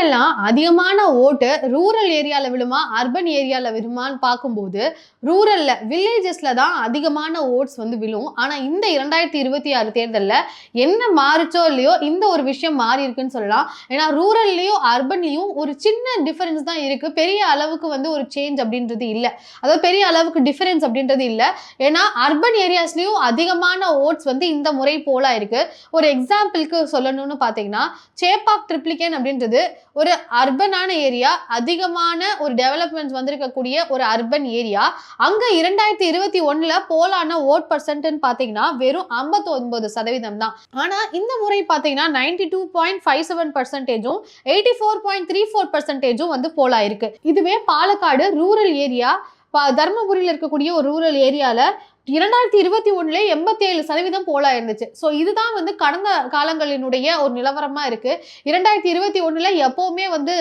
எங்கெல்லாம் அதிகமான ஓட்டு ரூரல் ஏரியால விழுமா அர்பன் ஏரியால விழுமான்னு பார்க்கும்போது ரூரல்ல வில்லேஜஸ்ல தான் அதிகமான ஓட்ஸ் வந்து விழும். ஆனா இந்த 2026 தேர்தலில் என்ன மாறுச்சோ இல்லையோ இந்த ஒரு விஷயம் மாறி இருக்குன்னு சொல்லலாம். ஏன்னா ரூரல்லையும் அர்பன்லையும் ஒரு சின்ன டிஃபரன்ஸ் தான் இருக்கு. பெரிய அளவுக்கு வந்து ஒரு சேஞ்ச் அப்படின்றது இல்லை, அதாவது பெரிய அளவுக்கு டிஃபரன்ஸ் அப்படின்றது இல்லை. ஏன்னா அர்பன் ஏரியாஸ்லயும் அதிகமான ஓட்ஸ் வந்து இந்த முறை போலா இருக்கு. ஒரு எக்ஸாம்பிளுக்கு சொல்லணும்னு பார்த்தீங்கன்னா சேப்பாக் ட்ரிப்ளிகேன் அப்படின்றது ஒரு அர்பனான ஏரியா, அதிகமான ஒரு டெவலப்மெண்ட்ஸ் வந்திருக்கக்கூடிய ஒரு அர்பன் ஏரியா. அங்க 2021 போலான ஓட் பர்சன்ட்னு பார்த்தீங்கன்னா வெறும் 59% தான். ஆனா இந்த முறை பார்த்தீங்கன்னா 92.57%, 84.34% வந்து போலா இருக்கு. இதுவே பாலக்காடு ரூரல் ஏரியா, தர்மபுரியில் இருக்கக்கூடிய ஒரு ரூரல் ஏரியால 2021 87% போலா இருந்துச்சு. ஸோ இதுதான் வந்து கடந்த காலங்களினுடைய ஒரு நிலவரமா இருக்கு. 2021 எப்பவுமே வந்து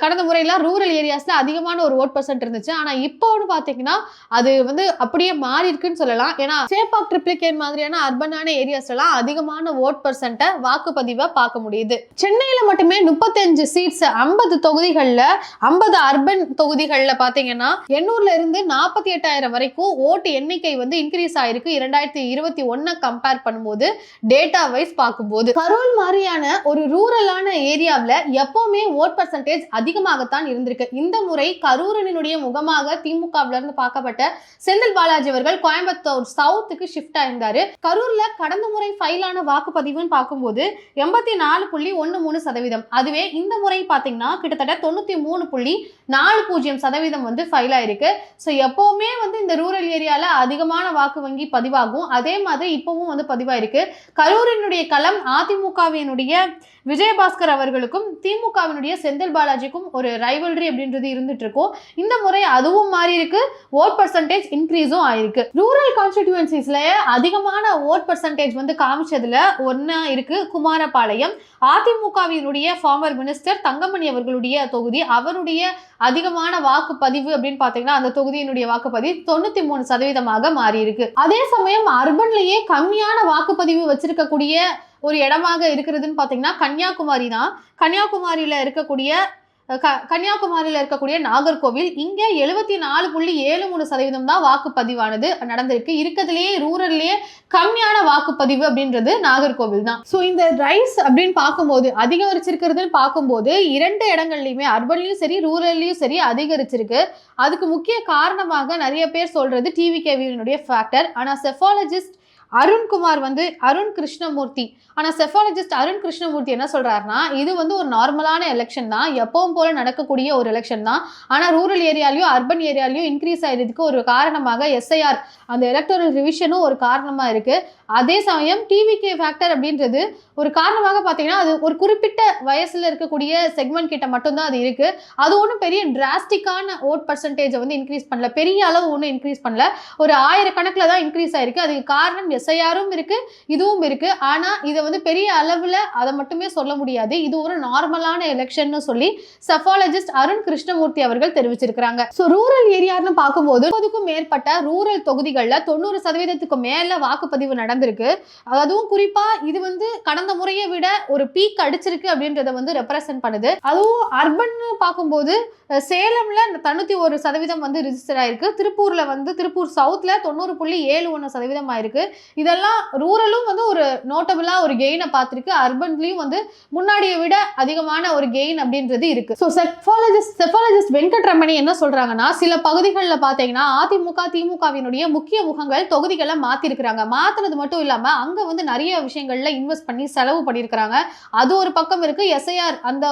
கடந்த முறையெல்லாம் ரூரல் ஏரியாஸ்ல அதிகமான ஒரு ஓட் பர்சன்ட் இருந்துச்சு. ஆனா இப்போன்னு பாத்தீங்கன்னா அது வந்து அப்படியே மாறி இருக்குன்னு சொல்லலாம். ஏன்னா சேப்பாக் ட்ரிப்ளிகேன் மாதிரியான அர்பனான ஏரியாஸ்லாம் அதிகமான ஓட் பர்சன்ட்டை வாக்குப்பதிவை பார்க்க முடியுது. சென்னையில மட்டுமே 35 சீட்ஸ் 50 தொகுதிகளில் 50 அர்பன் தொகுதிகளில் பாத்தீங்கன்னா 800 இருந்து 48,000 வரைக்கும் ஓட்டு எண்ணிக்கை வந்து இன்க்ரீஸ் ஆயிருக்கு 2021 கம்பேர் பண்ணும்போது. டேட்டா வைஸ் பார்க்கும்போது கரூர் மாதிரியான ஒரு ரூரலான ஏரியாவில் எப்பவுமே ஓட் பர்சன்டேஜ் அதிகமாகத்தான் இருந்திருக்கு. இந்த முறை கரூரினுடைய முகமாக திமுகவில இருந்து பார்க்கப்பட்ட செந்தில் பாலாஜி அவர்கள் கோயம்புத்தூர் சவுத்துக்கு ஷிஃப்ட் ஆயிருந்தாரு. கரூர்ல கடந்த முறை ஃபைலான வாக்குப்பதிவுன்னு பார்க்கும்போது 84.13%. அதுவே இந்த முறை பார்த்தீங்கன்னா கிட்டத்தட்ட 93.40% வந்து ஃபைல் ஆயிருக்கு. ஸோ எப்பவுமே வந்து இந்த ரூரல் ஏரியால அதிகமான வாக்கு வங்கி பதிவாகும். அதே மாதிரி இப்பவும் வந்து பதிவாயிருக்கு. கரூரினுடைய களம் அதிமுகவினுடைய விஜயபாஸ்கர் அவர்களுக்கும் திமுகவினுடைய செந்தில் பாலாஜிக்கும் ஒரு ரைவல்ரி அப்படின்றது இருந்துட்டு இருக்கும். இந்த முறை அதுவும் மாறி இருக்கு, ஓட் பர்சன்டேஜ் இன்க்ரீஸும் ஆயிருக்கு. ரூரல் கான்ஸ்டிடியூன்சிஸ்ல அதிகமான ஓட் பர்சன்டேஜ் வந்து காமிச்சதுல ஒன்னா இருக்கு குமாரபாளையம். அதிமுகவினுடைய ஃபார்மர் மினிஸ்டர் தங்கமணி அவர்களுடைய தொகுதி. அவருடைய அதிகமான வாக்குப்பதிவு அப்படின்னு பாத்தீங்கன்னா அந்த தொகுதியினுடைய வாக்குப்பதிவு 93% மாறி இருக்கு. அதே சமயம் அர்பன்லயே கம்மியான வாக்குப்பதிவு வச்சிருக்கக்கூடிய ஒரு இடமாக இருக்கிறதுன்னு பாத்தீங்கன்னா கன்னியாகுமரி தான். கன்னியாகுமரியில இருக்கக்கூடிய நாகர்கோவில் இங்க 74.73% தான் வாக்குப்பதிவானது நடந்திருக்கு. இருக்கிறதுலேயே ரூரல்லேயே கம்மியான வாக்குப்பதிவு அப்படின்றது நாகர்கோவில் தான். ஸோ இந்த ரைஸ் அப்படின்னு பார்க்கும்போது அதிகரிச்சிருக்கிறதுன்னு பார்க்கும்போது 2 இடங்கள்லையுமே அர்பன்லையும் சரி ரூரல்லையும் சரி அதிகரிச்சிருக்கு. அதுக்கு முக்கிய காரணமாக நிறைய பேர் சொல்றது டிவிகேவினுடைய ஃபேக்டர். ஆனால் செஃபாலஜிஸ்ட் அருண் கிருஷ்ணமூர்த்தி என்ன சொல்றாருன்னா இது வந்து ஒரு நார்மலான எலெக்ஷன் தான், எப்பவும் போல நடக்கக்கூடிய ஒரு எலெக்ஷன் தான். ஆனா ரூரல் ஏரியாலையும் அர்பன் ஏரியாலையும் இன்க்ரீஸ் ஆயிருக்கு ஒரு காரணமாக எஸ்ஐஆர் அந்த எலக்டோரல் ரிவிஷனும் ஒரு காரணமா இருக்கு. அதே சமயம் டிவிகே ஃபேக்டர் அப்படின்றது ஒரு காரணமாக பார்த்தீங்கன்னா அது ஒரு குறிப்பிட்ட வயசுல இருக்கக்கூடிய செக்மெண்ட் கிட்ட மட்டும்தான் அது இருக்கு. அது ஒன்றும் பெரிய டிராஸ்டிக்கான ஓட் பர்சன்டேஜை வந்து இன்க்ரீஸ் பண்ணல, பெரிய அளவு ஒன்றும் இன்க்ரீஸ் பண்ணல, ஒரு 1000 கணக்கில் தான் இன்க்ரீஸ் ஆயிருக்கு. அதுக்கு காரணம் எஸ்ஐஆரும் இருக்கு, இதுவும் இருக்கு. ஆனா இதை வந்து பெரிய அளவுல அதை மட்டுமே சொல்ல முடியாது, இது ஒரு நார்மலான எலெக்ஷன் சொல்லி செஃபாலஜிஸ்ட் அருண் கிருஷ்ணமூர்த்தி அவர்கள் தெரிவிச்சிருக்காங்க. ஸோ ரூரல் ஏரியான்னு பார்க்கும்போது 30க்கும் மேற்பட்ட ரூரல் தொகுதிகளில் 90% மேல வாக்குப்பதிவு நடந்திருக்கு. அதுவும் குறிப்பா இது வந்து கடந்த முறையை விட ஒரு பீக் அடிச்சிருக்கு அப்படின்றத வந்து ரெப்ரசென்ட் பண்ணுது. அதுவும் அர்பன் பார்க்கும்போது சேலம்ல 91% வந்து ரிஜிஸ்டர் ஆயிருக்கு. திருப்பூர் சவுத்ல 90.71% ஆயிருக்கு. இதெல்லாம் ரூரலும் வந்து ஒரு நோட்டபிளா ஒரு கெயினை பார்த்திருக்கு. அர்பன்லயும் வந்து முன்னாடியை விட அதிகமான ஒரு கெயின் அப்படின்றது இருக்கு. ஸோ செஃபாலஜிஸ்ட் வெங்கட்ரமணி என்ன சொல்றாங்கன்னா சில பகுதிகளில் பார்த்தீங்கன்னா அதிமுக திமுகவினுடைய முக்கிய முகங்கள் தொகுதிகளை மாத்திருக்கிறாங்க. மாத்தினது மட்டும் இல்லாம அங்க வந்து நிறைய விஷயங்கள்ல இன்வெஸ்ட் பண்ணி செலவு பண்ணியிருக்கிறாங்க. அது ஒரு பக்கம் இருக்கு. எஸ்ஐஆர் அந்த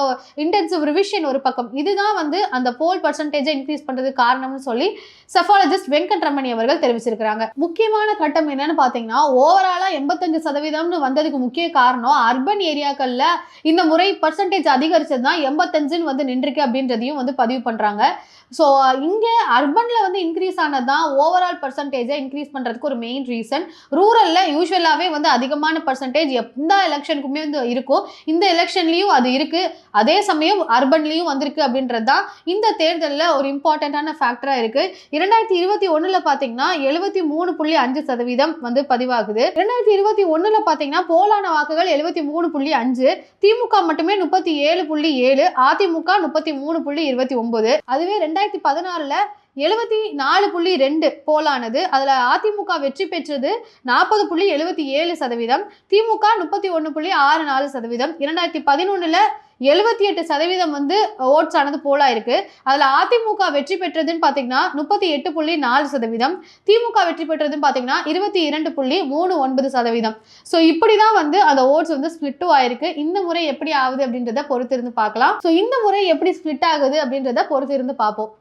இன்டென்சிவ் ரிவிஷன் ஒரு பக்கம். இதுதான் வந்து அந்த போல் பர்சன்டேஜை இன்க்ரீஸ் பண்றதுக்கு காரணம்னு சொல்லி செஃபாலஜிஸ்ட் வெங்கட்ரமணி அவர்கள் தெரிவிச்சிருக்கிறாங்க. முக்கியமான கட்டம் என்னன்னு பாத்தீங்கன்னா ஓவராலா 85% வந்ததுக்கு முக்கிய காரணம் அர்பன் ஏரியாக்கள்ல இந்த முறை பர்சன்டேஜ் அதிகரிச்சது தான் 85 வந்து நின்றுருக்கு அப்படின்றதையும் வந்து பதிவு பண்றாங்க. ஸோ இங்கே அர்பனில் வந்து இன்க்ரீஸ் ஆனது தான் ஓவரால் பர்சன்டேஜை இன்க்ரீஸ் பண்ணுறதுக்கு ஒரு மெயின் ரீசன். ரூரலில் யூஸ்வலாகவே வந்து அதிகமான பர்சன்டேஜ் எந்த எலெக்ஷனுக்குமே வந்து இருக்கும், இந்த எலெக்ஷன்லேயும் அது இருக்குது. அதே சமயம் அர்பன்லேயும் வந்திருக்கு அப்படின்றது தான் இந்த தேர்தலில் ஒரு இம்பார்ட்டண்ட்டான ஃபேக்டராக இருக்குது. 2021 பார்த்தீங்கன்னா 73.5% வந்து பதிவாகுது. 2021 பாத்தீங்கன்னா போலான வாக்குகள் 73.5, திமுக மட்டுமே 37.7, அதிமுக 33.29. அதுவே 2016ல 74.2 போலானது. அதுல அதிமுக வெற்றி பெற்றது 40.77%, திமுக 31.64%. 2011ல 78% வந்து ஓட்ஸ் ஆனது போலா இருக்கு. அதுல அதிமுக வெற்றி பெற்றதுன்னு பாத்தீங்கன்னா 38.4%, திமுக வெற்றி பெற்றதுன்னு பாத்தீங்கன்னா 22.39%. சோ இப்படிதான் வந்து அந்த ஓட்ஸ் வந்து ஸ்பிளிட் ஆயிருக்கு. இந்த முறை எப்படி ஆகுது அப்படின்றத பொறுத்து இருந்து பார்க்கலாம். சோ இந்த முறை எப்படி ஸ்பிளிட் ஆகுது அப்படின்றத பொறுத்து இருந்து பார்ப்போம்.